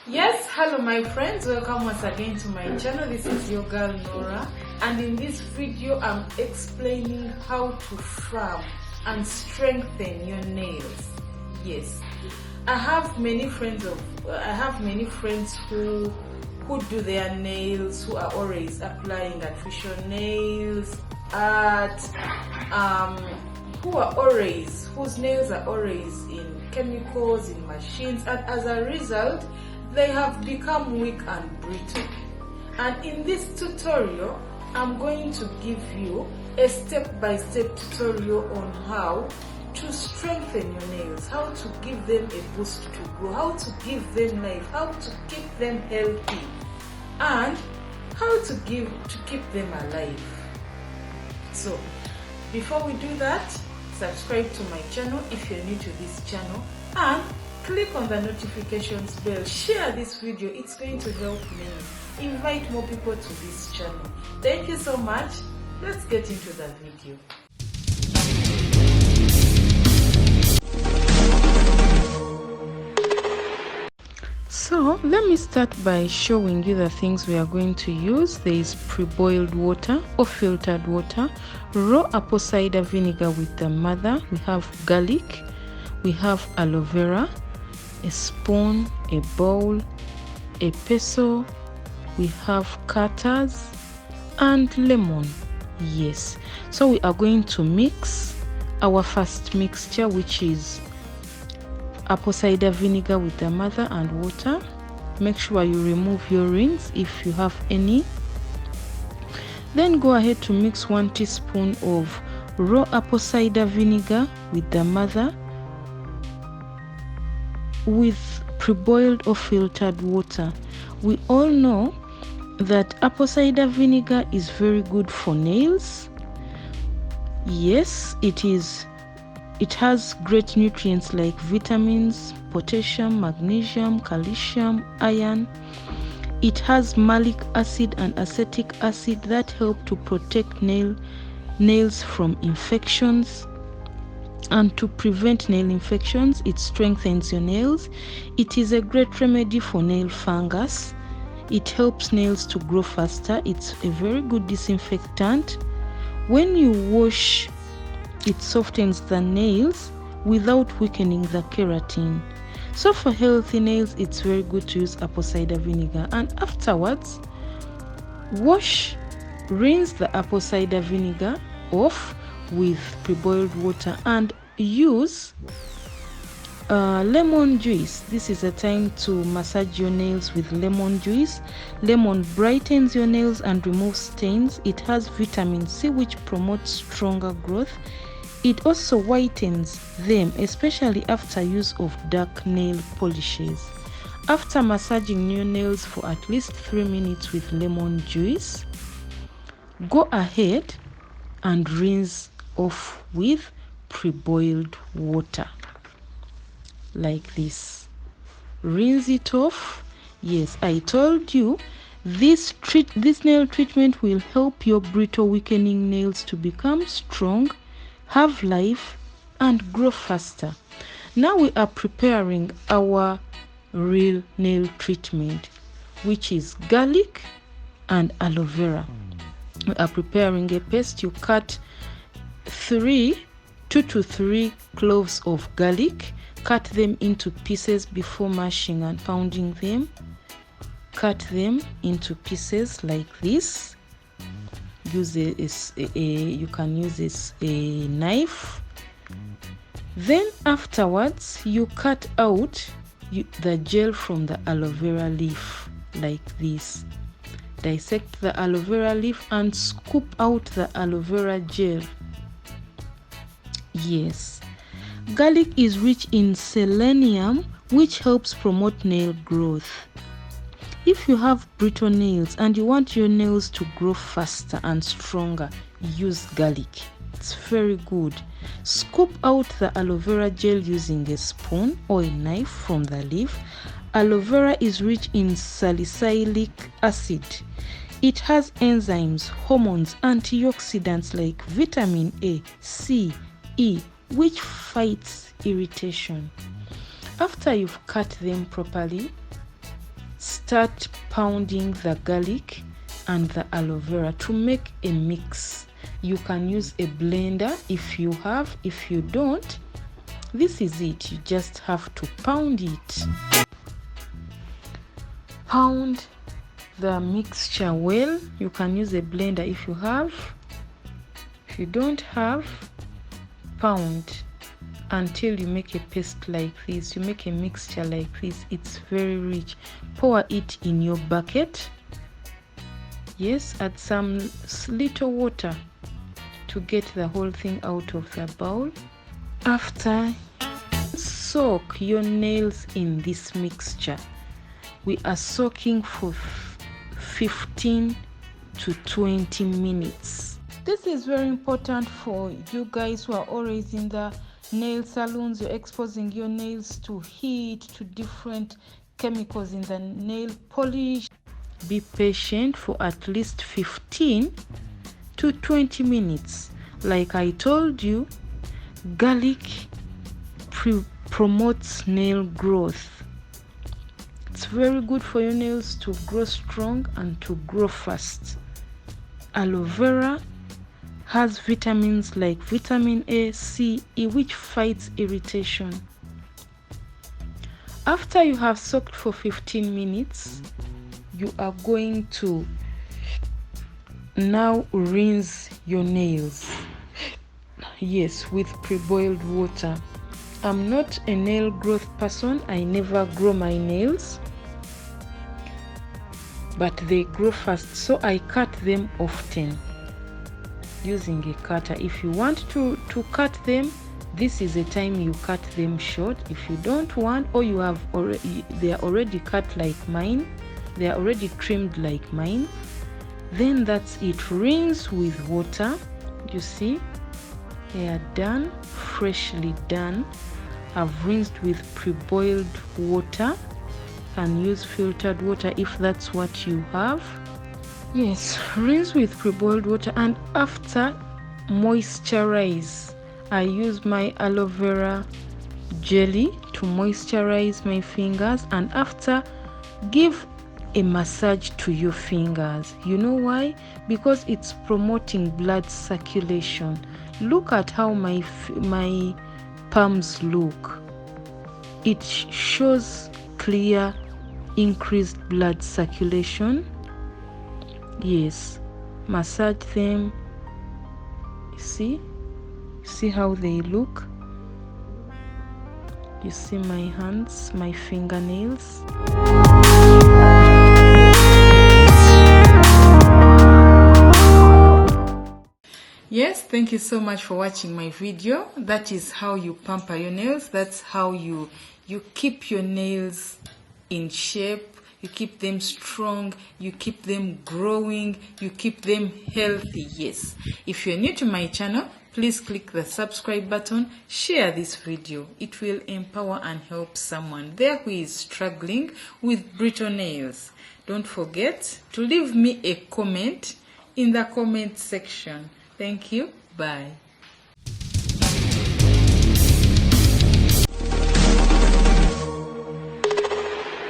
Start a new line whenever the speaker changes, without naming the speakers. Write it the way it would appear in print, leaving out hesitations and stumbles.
Yes, hello my friends, welcome once again to my channel. This is your girl Nora, and in this video I'm explaining how to firm and strengthen your nails. Yes, I have many friends who do their nails, who are always applying artificial nails, whose nails are always in chemicals, in machines, and as a result they have become weak and brittle. And in this tutorial I'm going to give you a step-by-step tutorial on how to strengthen your nails, how to give them a boost to grow, how to give them life, how to keep them healthy, and how to keep them alive. So before we do that, subscribe to my channel if you're new to this channel, and click on the notifications bell. Share this video, it's going to help me invite more people to this channel. Thank you so much. Let's get into the video. So let me start by showing you the things we are going to use. There is pre-boiled water or filtered water, raw apple cider vinegar with the mother, we have garlic, we have aloe vera, a spoon, a bowl, a peso, we have cutters, and lemon. Yes, so we are going to mix our first mixture, which is apple cider vinegar with the mother and water. Make sure you remove your rings if you have any. Then go ahead to mix 1 teaspoon of raw apple cider vinegar with the mother with pre-boiled or filtered water. We all know that apple cider vinegar is very good for nails. Yes, it is. It has great nutrients like vitamins, potassium, magnesium, calcium, iron. It has malic acid and acetic acid that help to protect nails from infections. And to prevent nail infections, it strengthens your nails. It is a great remedy for nail fungus. It helps nails to grow faster. It's a very good disinfectant. When you wash, it softens the nails without weakening the keratin. So for healthy nails, it's very good to use apple cider vinegar. And afterwards, rinse the apple cider vinegar off with pre-boiled water and use lemon juice. This is a time to massage your nails with lemon juice. Lemon brightens your nails and removes stains. It has vitamin C, which promotes stronger growth. It also whitens them, especially after use of dark nail polishes. After massaging your nails for at least 3 minutes with lemon juice, go ahead and rinse off with pre-boiled water like this. Rinse it off. Yes, I told you this nail treatment will help your brittle, weakening nails to become strong, have life, and grow faster. Now we are preparing our real nail treatment, which is garlic and aloe vera. We are preparing a paste. You cut 2 to 3 cloves of garlic. Cut them into pieces before mashing and pounding them. Cut them into pieces like this. You can use a knife. Then afterwards, you cut out the gel from the aloe vera leaf like this. Dissect the aloe vera leaf and scoop out the aloe vera gel. Yes, garlic is rich in selenium, which helps promote nail growth. If you have brittle nails and you want your nails to grow faster and stronger, use garlic. It's very good. Scoop out the aloe vera gel using a spoon or a knife from the leaf. Aloe vera is rich in salicylic acid. It has enzymes, hormones, antioxidants like vitamin A, C, E, which fights irritation. After you've cut them properly, start pounding the garlic and the aloe vera to make a mix. You can use a blender if you have. If you don't, this is it. You just have to pound it. Pound the mixture well. You can use a blender if you have. If you don't have, pound until you make a paste like this. You make a mixture like this. It's very rich. Pour it in your bucket. Yes, add some little water to get the whole thing out of the bowl. After, soak your nails in this mixture. We are soaking for 15 to 20 minutes. This is very important for you guys who are always in the nail salons. You're exposing your nails to heat, to different chemicals in the nail polish. Be patient for at least 15 to 20 minutes. Like I told you, garlic promotes nail growth. It's very good for your nails to grow strong and to grow fast. Aloe vera has vitamins like vitamin A, C, E, which fights irritation. After you have soaked for 15 minutes, you are going to now rinse your nails. Yes, with pre-boiled water. I'm not a nail growth person. I never grow my nails, but they grow fast, so I cut them often using a cutter. If you want to cut them, this is a time you cut them short. If you don't want, or you have already, they are already cut like mine, they are already trimmed like mine, then that's it. Rinse with water. You see, they are done, freshly done. I've rinsed with pre-boiled water. Can use filtered water if that's what you have. Yes, rinse with pre-boiled water, and after, moisturize. I use my aloe vera jelly to moisturize my fingers, and after, give a massage to your fingers. You know why? Because it's promoting blood circulation. Look at how my palms look. It shows clear increased blood circulation. Yes, massage them. See how they look. You see my hands, my fingernails. Yes, thank you so much for watching my video. That is how you pamper your nails. That's how you keep your nails in shape. You keep them strong, you keep them growing, you keep them healthy. Yes, if you're new to my channel, please click the subscribe button, share this video. It will empower and help someone there who is struggling with brittle nails. Don't forget to leave me a comment in the comment section. Thank you. Bye.